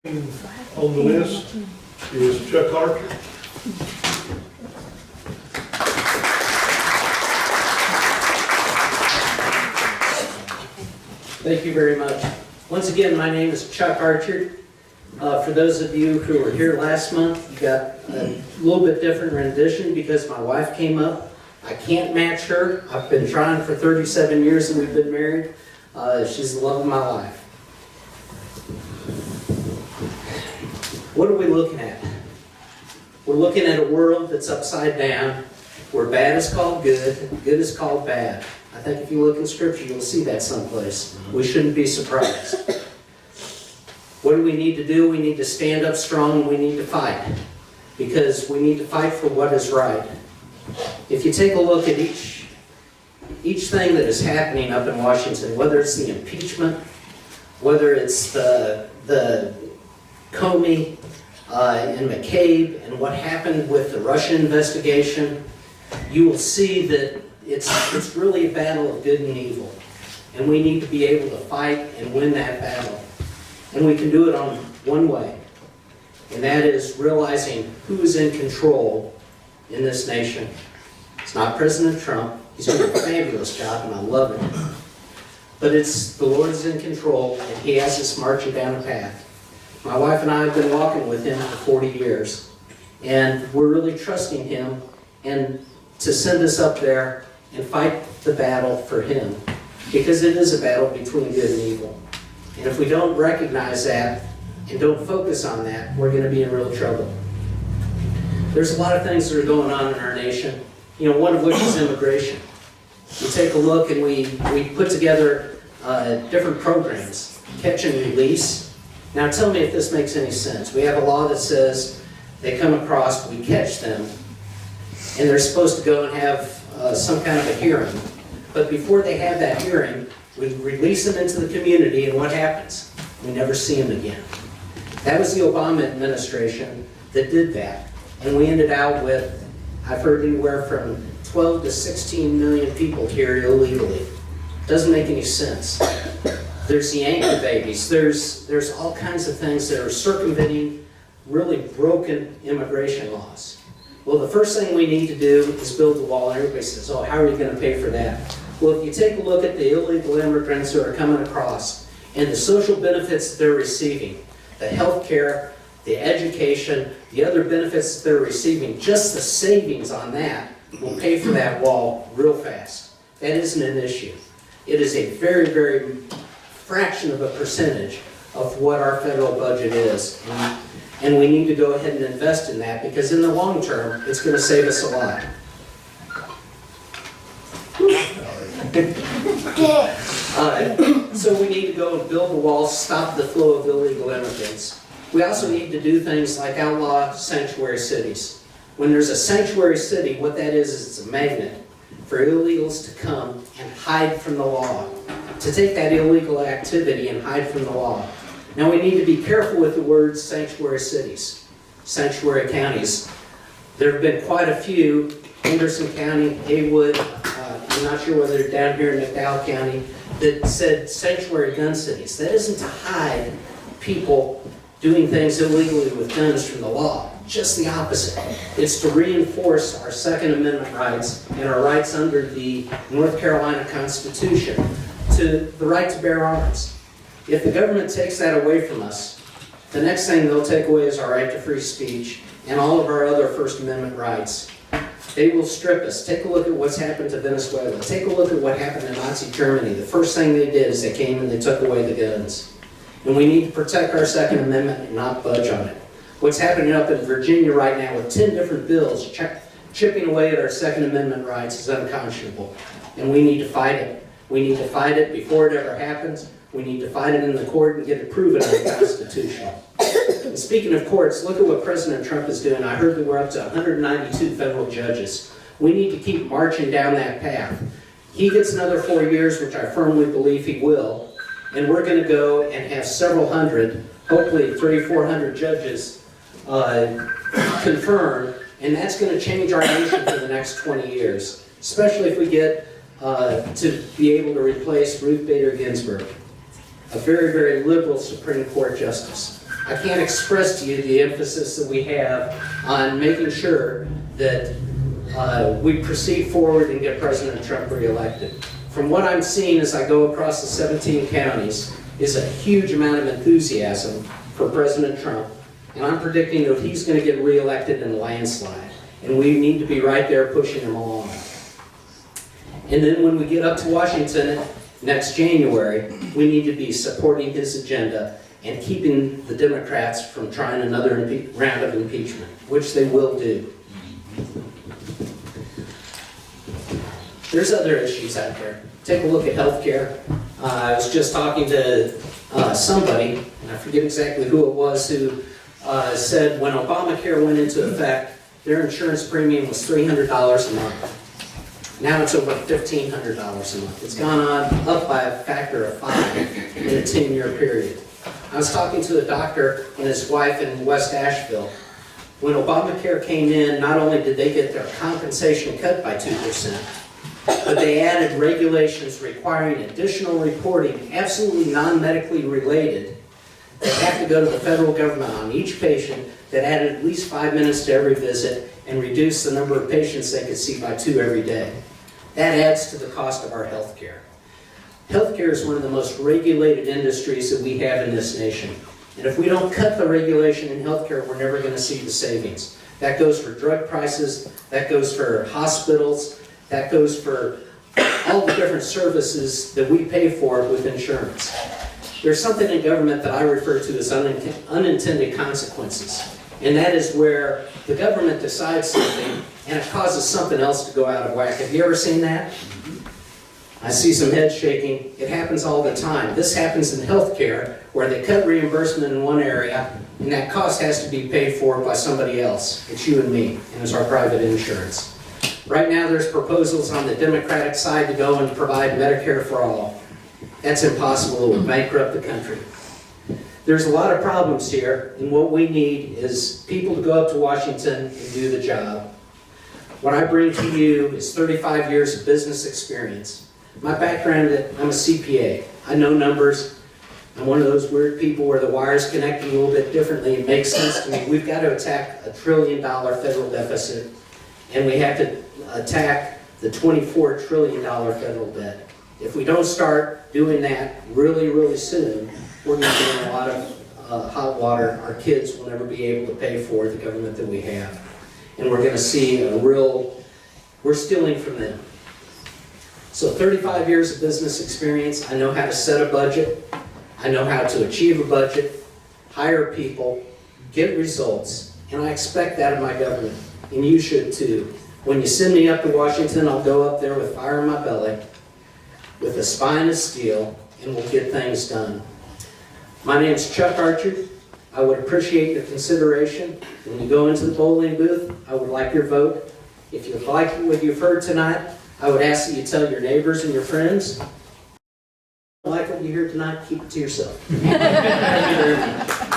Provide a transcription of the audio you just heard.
On the list is Chuck Archer. Thank you very much. Once again, my name is Chuck Archer. For those of you who were here last month, you got a little bit different rendition because my wife came up. I can't match her. I've been trying for 37 years and we've been married. She's the love of my life. What are we looking at? We're looking at a world that's upside down, where bad is called good, good is called bad. I think if you look in Scripture, you'll see that someplace. We shouldn't be surprised. What do we need to do? We need to stand up strong and we need to fight. Because we need to fight for what is right. If you take a look at each thing that is happening up in Washington, whether it's the impeachment, whether it's the Comey and McCabe and what happened with the Russia investigation, you will see that it's really a battle of good and evil. And we need to be able to fight and win that battle. And we can do it on one way. And that is realizing who is in control in this nation. It's not President Trump. He's doing a fabulous job and I love it. But it's the Lord is in control and He has us marching down a path. My wife and I have been walking with Him for 40 years. And we're really trusting Him and to send us up there and fight the battle for Him. Because it is a battle between good and evil. And if we don't recognize that and don't focus on that, we're going to be in real trouble. There's a lot of things that are going on in our nation, one of which is immigration. We take a look and we put together different programs, catch and release. Now tell me if this makes any sense. We have a law that says they come across, we catch them, and they're supposed to go and have some kind of a hearing. But before they have that hearing, we release them into the community, and what happens? We never see them again. That was the Obama administration that did that. And we ended out with, I've heard anywhere from 12 to 16 million people here illegally. Doesn't make any sense. There's the anchor babies. There's all kinds of things that are circumventing really broken immigration laws. Well, the first thing we need to do is build the wall. And everybody says, oh, how are you going to pay for that? Well, if you take a look at the illegal immigrants who are coming across and the social benefits that they're receiving, the health care, the education, the other benefits that they're receiving, just the savings on that will pay for that wall real fast. That isn't an issue. It is a very, very fraction of a percentage of what our federal budget is. And we need to go ahead and invest in that because in the long term, it's going to save us a lot. So we need to go and build the wall, stop the flow of illegal immigrants. We also need to do things like outlaw sanctuary cities. When there's a sanctuary city, what that is it's a magnet for illegals to come and hide from the law, to take that illegal activity and hide from the law. Now we need to be careful with the words sanctuary cities, sanctuary counties. There have been quite a few, Henderson County, Haywood, I'm not sure whether they're down here in McDowell County, that said sanctuary gun cities. That isn't to hide people doing things illegally with guns from the law. Just the opposite. It's to reinforce our Second Amendment rights and our rights under the North Carolina Constitution to the right to bear arms. If the government takes that away from us, the next thing they'll take away is our right to free speech and all of our other First Amendment rights. They will strip us. Take a look at what's happened to Venezuela. Take a look at what happened in Nazi Germany. The first thing they did is they came and they took away the guns. And we need to protect our Second Amendment and not budge on it. What's happening up in Virginia right now with 10 different bills chipping away at our Second Amendment rights is unconscionable. And we need to fight it. We need to fight it before it ever happens. We need to fight it in the court and get it proven unconstitutional. And speaking of courts, look at what President Trump is doing. I heard that we're up to 192 federal judges. We need to keep marching down that path. He gets another 4 years, which I firmly believe he will, and we're going to go and have several hundred, hopefully 300 or 400 judges confirmed, and that's going to change our nation for the next 20 years, especially if we get to be able to replace Ruth Bader Ginsburg, a very, very liberal Supreme Court justice. I can't express to you the emphasis that we have on making sure that we proceed forward and get President Trump reelected. From what I'm seeing as I go across the 17 counties is a huge amount of enthusiasm for President Trump, and I'm predicting that he's going to get reelected in a landslide, and we need to be right there pushing him along. And then when we get up to Washington next January, we need to be supporting his agenda and keeping the Democrats from trying another round of impeachment, which they will do. There's other issues out there. Take a look at healthcare. I was just talking to somebody, and I forget exactly who it was, who said when Obamacare went into effect, their insurance premium was $300 a month. Now it's over $1,500 a month. It's gone up by a factor of 5 in a 10-year period. I was talking to a doctor and his wife in West Asheville. When Obamacare came in, not only did they get their compensation cut by 2%, but they added regulations requiring additional reporting, absolutely non-medically related, that have to go to the federal government on each patient, that added at least 5 minutes to every visit and reduced the number of patients they could see by 2 every day. That adds to the cost of our health care. Healthcare is one of the most regulated industries that we have in this nation. And if we don't cut the regulation in healthcare, we're never going to see the savings. That goes for drug prices, that goes for hospitals, that goes for all the different services that we pay for with insurance. There's something in government that I refer to as unintended consequences. And that is where the government decides something and it causes something else to go out of whack. Have you ever seen that? I see some heads shaking. It happens all the time. This happens in healthcare where they cut reimbursement in one area and that cost has to be paid for by somebody else. It's you and me, and it's our private insurance. Right now there's proposals on the Democratic side to go and provide Medicare for all. That's impossible. It would bankrupt the country. There's a lot of problems here, and what we need is people to go up to Washington and do the job. What I bring to you is 35 years of business experience. My background, I'm a CPA. I know numbers. I'm one of those weird people where the wires connect a little bit differently. It makes sense to me. We've got to attack a $1 trillion federal deficit, and we have to attack the $24 trillion federal debt. If we don't start doing that really, really soon, we're going to get in a lot of hot water. Our kids will never be able to pay for the government that we have. And we're going to see we're stealing from them. So 35 years of business experience. I know how to set a budget. I know how to achieve a budget, hire people, get results, and I expect that of my government. And you should too. When you send me up to Washington, I'll go up there with fire in my belly, with a spine of steel, and we'll get things done. My name's Chuck Archer. I would appreciate your consideration. When you go into the polling booth, I would like your vote. If you like what you've heard tonight, I would ask that you tell your neighbors and your friends. If you like what you hear tonight, keep it to yourself. Thank you very much.